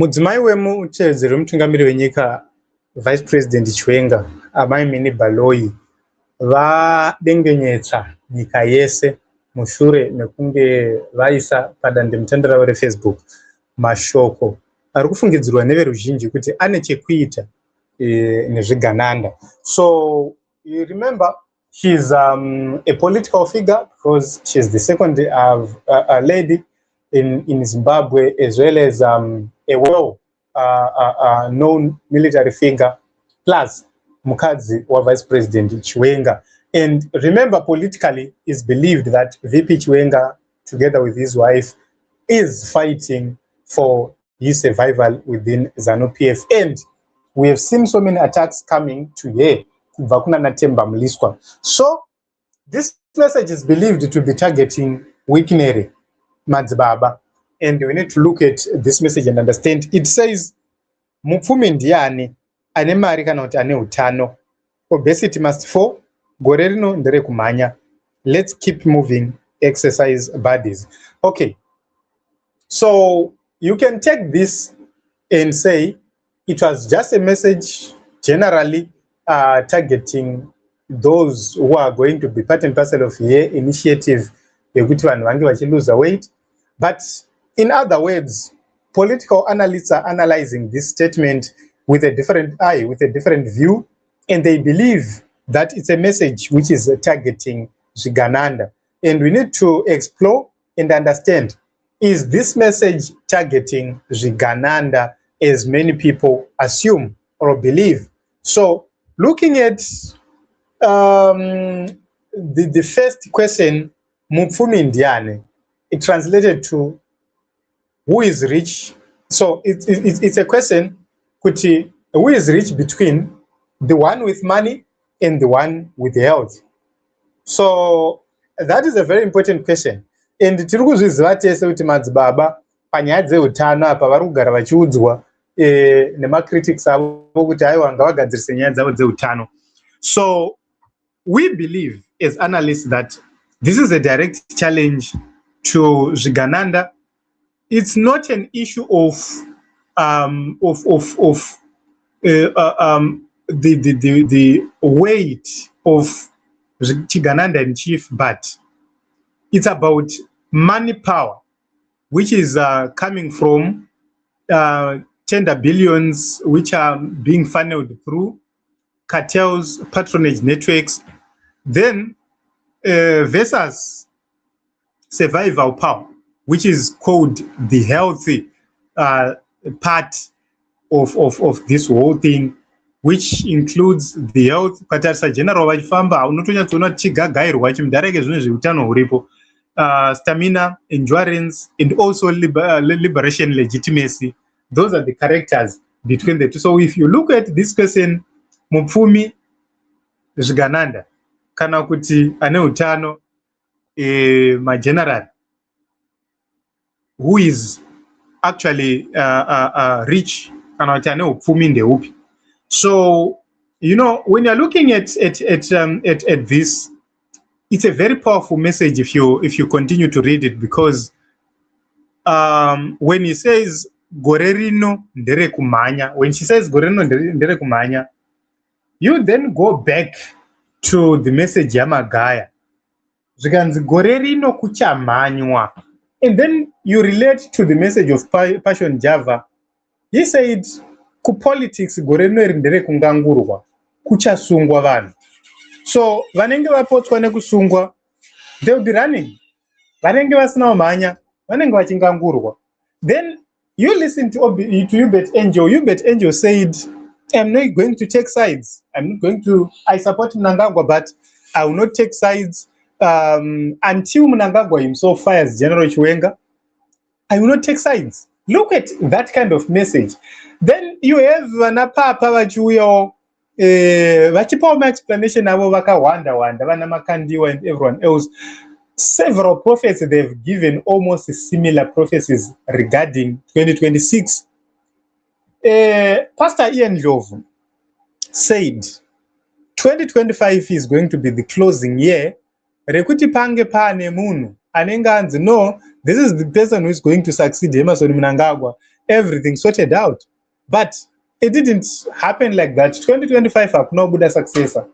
Mudzimai wemuteedzeri wemutungamiri wenyika Vice President Chiwenga, amai Minnie Baloyi, vadengenyetsa nyika yese mushure mekunge vaisa padandemutande ravo reFacebook mashoko ari kufungidzirwa neveruzhinji kuti ane chekuita nezvigananda. So you remember, she's a political figure because she's the second lady in Zimbabwe, as well as a well known military figure, plus mukadzi wa Vice President Chiwenga. And remember, politically, it's believed that VP Chiwenga, together with his wife, is fighting for his survival within ZANU-PF. And we have seen so many attacks coming to here. So this message is believed to be targeting Wikinere Madzibaba. And we need to look at this message and understand. It says, Mupfumi ndiani ane mari kana kuti ane utano. Obesity must fall. Gore rino ndere kumanya. Let's keep moving. Exercise bodies. Okay. So you can take this and say it was just a message generally targeting those who are going to be part and parcel of your initiative yekuti vanhu vange vachiluza weight. But in other words, political analysts are analyzing this statement with a different eye, with a different view, and they believe that it's a message which is targeting Zvigananda. And we need to explore and understand, is this message targeting Zvigananda as many people assume or believe? So looking at the first question, Mupfumi ndiani, it translated to who is rich. So it's a question, kuti, who is rich between the one with money and the one with health? So that is a very important question. And tiri kuzviziva tese kuti madzibaba panyaya dzeutano apa vari kugara vachiudzwa nemacritics avo kuti aiwa ngavagadzirise nyaya dzavo dzeutano. So we believe as analysts that this is a direct challenge to Zvigananda. It's not an issue of the weight of Chigananda in chief, but it's about money power, which is coming from tender billions, which are being funneled through cartels, patronage networks, then versus survival power, which is called the healthy part of this whole thing, which includes the health. Katarisa general vachifamba unotonyatsoona kuti chigagairwa chimudareke zvinhu zveutano huripo, stamina, endurance, and also liberation legitimacy. Those are the characters between the two. So if you look at this person, Mupfumi Zvigananda, kana kuti ane utano, my general, who is actually rich, kana kuti ane upfumi ndeupi. So, you know, when you're looking at this, it's a very powerful message if you continue to read it, because when he says gorerino ndere kumanya, when she says gorerino ndere kumanya, you then go back to the message yamagaya. Zvikanzi gorerino kuchamanywa. And then you relate to the message of Passion Java. He said, ku politics gorerino ndere kungangurwa, kuchasungwa vanhu. So vanenge vapotswa nekusungwa, they will be running. Vanenge vasina manya, vanenge vachingangurwa. Then you listen to Hubert Angel. Hubert Angel said, I'm not going to take sides. I support Mnangagwa, but I will not take sides until Mnangagwa himself fires General Chiwenga. I will not take sides. Look at that kind of message. Then you have Vanapapa vachiuyawo vachipawo ma-explanation avo vakawanda vana Makandiwa and everyone else. Several prophets, they've given almost similar prophecies regarding 2026. Pastor Ian Ndlovu said 2025 is going to be the closing year. Rekuti pange pane munhu anenge anzi, no, this is the person who is going to succeed Emmerson Mnangagwa, everything sorted out. But it didn't happen like that. 2025 hakuna kubuda successor.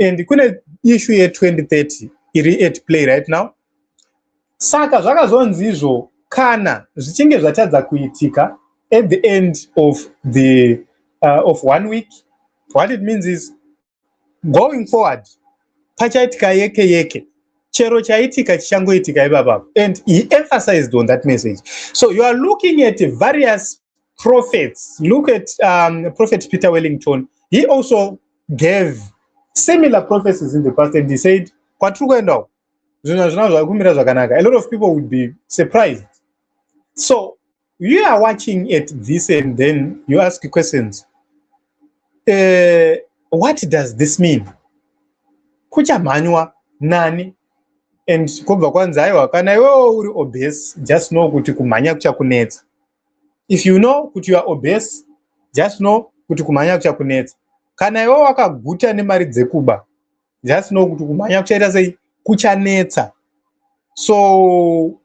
And kune issue ye2030 iri at play right now. Saka zvakazonzi izvo kana zvichinge zvatadza kuitika at the end of the of 1 week, what it means is going forward pachaitika yeke yeke, chero chaitika chichangoitika ipapo. And he emphasized on that message. So you are looking at various prophets. Look at Prophet Peter Wellington. He also gave similar prophecies in the past, and he said, a lot of people would be surprised. So you are watching at this and then you ask questions. What does this mean? Kuchamanywa nani? And kubva kwanza aiwa kana iwewe uri obese, just know kuti kumhanya kuchakunetsa. If you know kuti you are obese, just know kuti kumhanya kuchakunetsa. Kana iwewe wakaguta nemari dzekuba, just know kuti kumhanya kuchaita sei kuchanetsa. So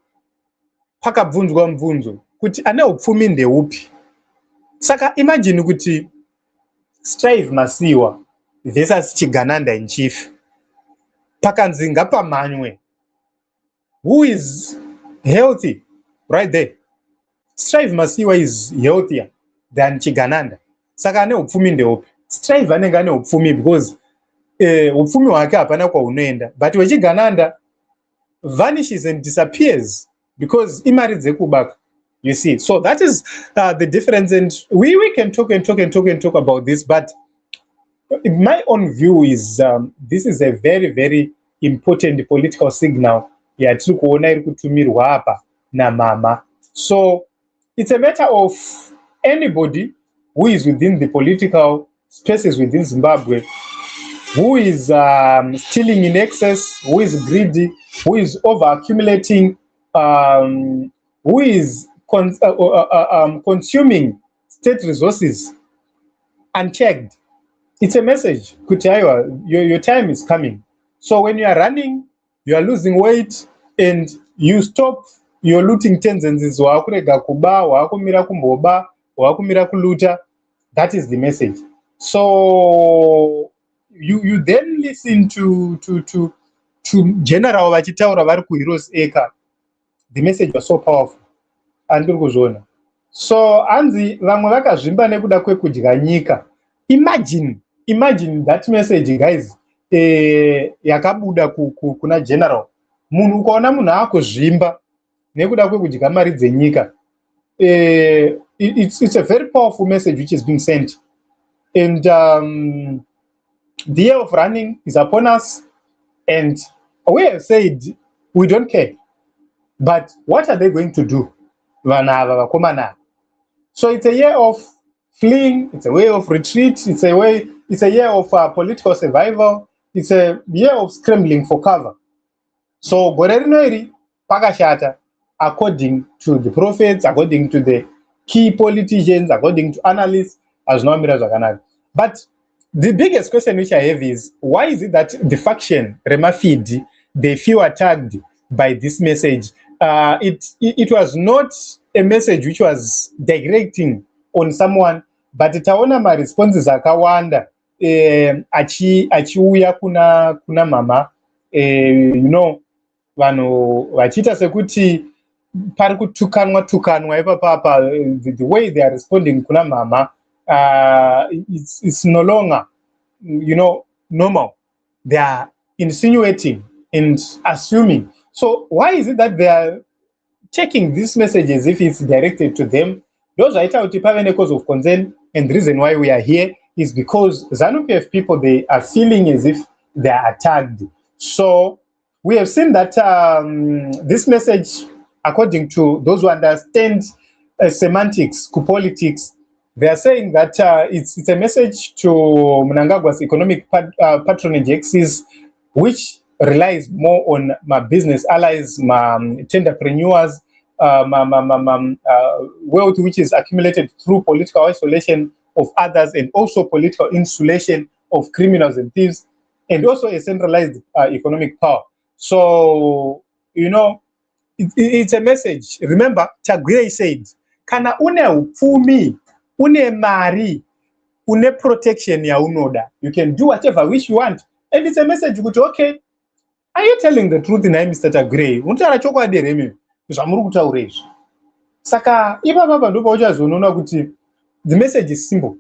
pakabvunzwa mubvunzo kuti ane upfumi ndeupi. Saka imagine kuti Strive Masiyiwa versus Chigananda in chief. Pakanzi ngapamhanywe. Who is healthy right there? Strive Masiyiwa is healthier than Chigananda. Saka ane upfumi ndeupi. Strive anenge ane upfumi because upfumi hwake hapana kwaunoenda. But weChigananda vanishes and disappears because imari dzekubaka. You see, so that is the difference, and we can talk about this, but my own view is this is a very, very important political signal yatiri kuona iri kutumirwa apa naMama. So it's a matter of anybody who is within the political spaces within Zimbabwe, who is stealing in excess, who is greedy, who is over accumulating, who is consuming state resources unchecked. It's a message. Your time is coming. So when you are running, you are losing weight, and you stop your looting tendencies. Waakurega kuba, waakumira kumboba, waakumira kuluta. That is the message. So you then listen to General vachitaura vari kuHeroes Acre. The message was so powerful. Andiri kuzviona. So anzi vamwe vakazvimba nekuda kwekudya nyika. Imagine that message, guys. Yakabuda kuna General. Munhu ukaona munhu akuzvimba nekuda kwekudya mari dzenyika. It's a very powerful message which is being sent. And the year of running is upon us, and we have said we don't care. But what are they going to do? So it's a year of fleeing, it's a way of retreat, it's a year of political survival, it's a year of scrambling for cover. So gore rino iri pakashata, according to the prophets, according to the key politicians, according to analysts, azvinomira zvakanaka. But the biggest question which I have is, why is it that the faction Remafidi, they feel attacked by this message? It was not a message which was directing on someone, but taona ma responses akawanda achiuya kuna Mama, you know, vanhu vachiita sekuti pari kutukanwa ipapapa. The way they are responding kuna Mama, it's no longer, you know, normal. They are insinuating and assuming. So why is it that they are taking this message as if it's directed to them? Those are a cause of concern, and the reason why we are here is because ZANU-PF people, they are feeling as if they are attacked. So we have seen that this message, according to those who understand semantics, politics, they are saying that it's a message to Mnangagwa's economic patronage axis, which relies more on my business allies, my entrepreneurs, wealth which is accumulated through political isolation of others, and also political insulation of criminals and thieves, and also a centralized economic power. So, you know, it's a message. Remember, Chagwire said, kana une upfumi, une mari, une protection yaunoda, you can do whatever wish you want. And it's a message kuti, okay, are you telling the truth in Mr. Tagre? Untaura chokwadi here mimi. Zvamuri kutaura izvi. Saka ipapa ndipo uchazoona kuti the message is simple.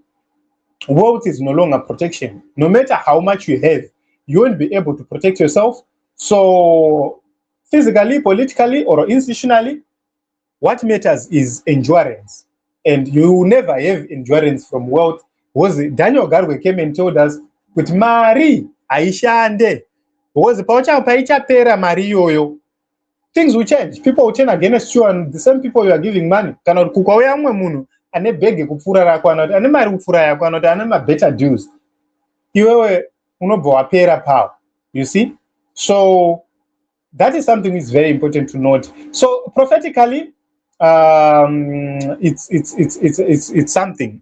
Wealth is no longer protection. No matter how much you have, you won't be able to protect yourself. So physically, politically, or institutionally, what matters is endurance. And you will never have endurance from wealth. Daniel Garwe came and told us, with Mari, Aishande, was the Paicha Mari yoyo. Things will change. People will turn against you, and the same people you are giving money cannot cook away munu. Ane bege kupfura rako anoti ane mari kupfura yako anoti ane better dues. Iwewe unobva pera power. You see? So that is something is very important to note. So prophetically, it's something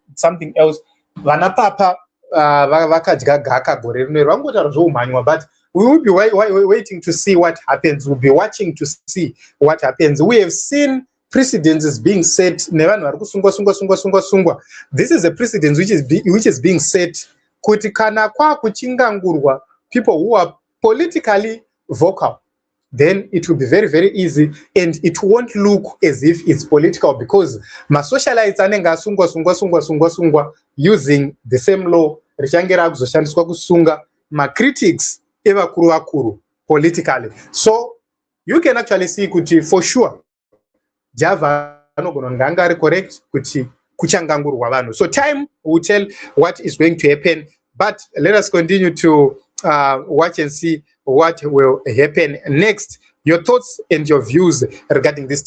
else. Vana papa vakadya gaka gore rino vangotaura zvoumhanywa, but we will be waiting to see what happens. We'll be watching to see what happens. We have seen precedence is being set. This is a precedence which is being set. Kuti kana kwa kuchingangurwa people who are politically vocal, then it will be very, very easy, and it won't look as if it's political, because ma socialites anenga sungwa using the same law richangera kuzoshandiswa kusunga ma critics evakuru politically. So you can actually see kuti for sure Java anogona correct kuti kuchangangurwa vanhu. So time will tell what is going to happen, but let us continue to watch and see what will happen next. Your thoughts and your views regarding this